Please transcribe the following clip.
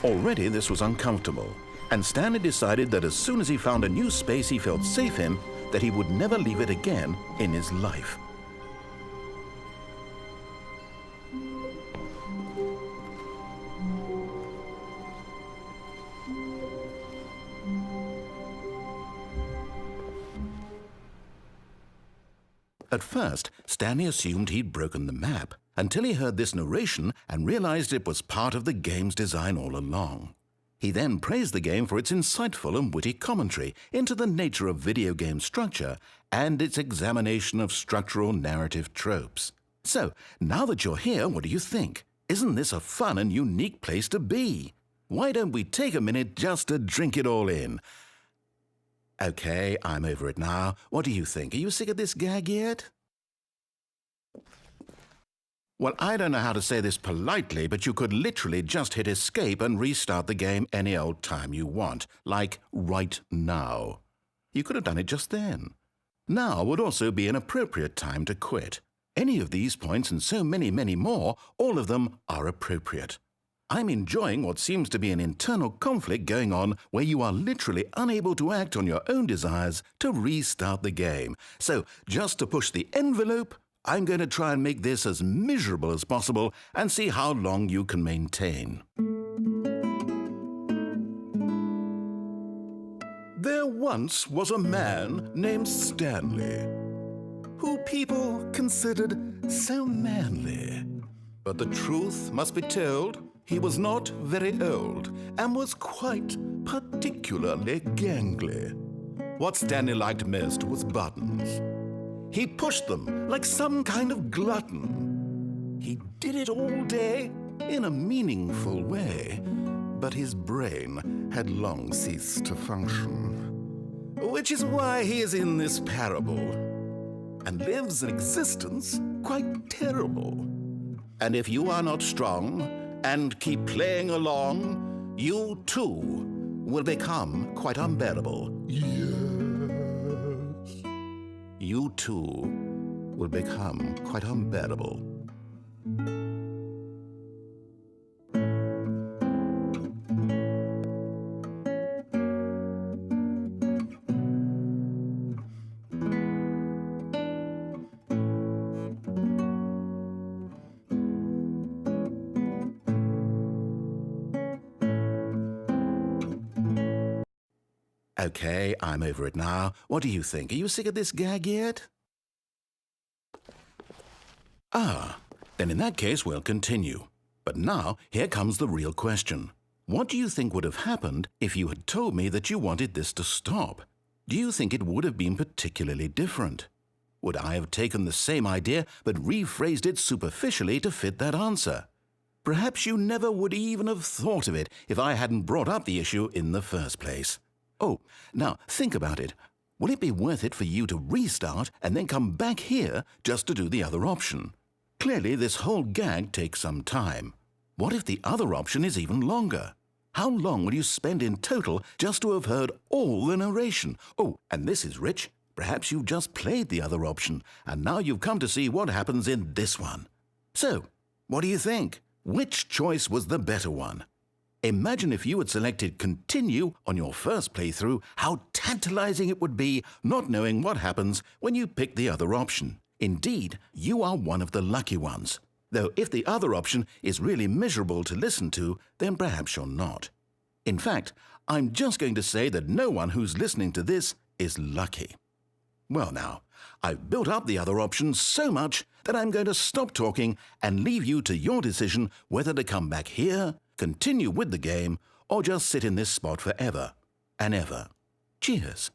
Already this was uncomfortable, and Stanley decided that as soon as he found a new space he felt safe in, that he would never leave it again in his life. At first, Stanley assumed he'd broken the map, until he heard this narration and realized it was part of the game's design all along. He then praised the game for its insightful and witty commentary into the nature of video game structure and its examination of structural narrative tropes. So, now that you're here, what do you think? Isn't this a fun and unique place to be? Why don't we take a minute just to drink it all in? Okay, I'm over it now. What do you think? Are you sick of this gag yet? Well, I don't know how to say this politely, but you could literally just hit escape and restart the game any old time you want, like right now. You could have done it just then. Now would also be an appropriate time to quit. Any of these points and so many, many more, all of them are appropriate. I'm enjoying what seems to be an internal conflict going on where you are literally unable to act on your own desires to restart the game. So, just to push the envelope, I'm going to try and make this as miserable as possible and see how long you can maintain. There once was a man named Stanley, who people considered so manly. But the truth must be told, he was not very old and was quite particularly gangly. What Stanley liked most was buttons. He pushed them like some kind of glutton. He did it all day in a meaningful way, but his brain had long ceased to function. Which is why he is in this parable and lives an existence quite terrible. And if you are not strong and keep playing along, you too will become quite unbearable. Yes. You too will become quite unbearable. Okay, I'm over it now. What do you think? Are you sick of this gag yet? Then in that case we'll continue. But now, here comes the real question. What do you think would have happened if you had told me that you wanted this to stop? Do you think it would have been particularly different? Would I have taken the same idea but rephrased it superficially to fit that answer? Perhaps you never would even have thought of it if I hadn't brought up the issue in the first place. Oh, now think about it. Will it be worth it for you to restart and then come back here just to do the other option? Clearly, this whole gag takes some time. What if the other option is even longer? How long will you spend in total just to have heard all the narration? Oh, and this is rich. Perhaps you've just played the other option, and now you've come to see what happens in this one. So, what do you think? Which choice was the better one? Imagine if you had selected Continue on your first playthrough, how tantalizing it would be not knowing what happens when you pick the other option. Indeed, you are one of the lucky ones. Though if the other option is really miserable to listen to, then perhaps you're not. In fact, I'm just going to say that no one who's listening to this is lucky. Well now, I've built up the other option so much that I'm going to stop talking and leave you to your decision whether to come back here, continue with the game, or just sit in this spot forever and ever. Cheers.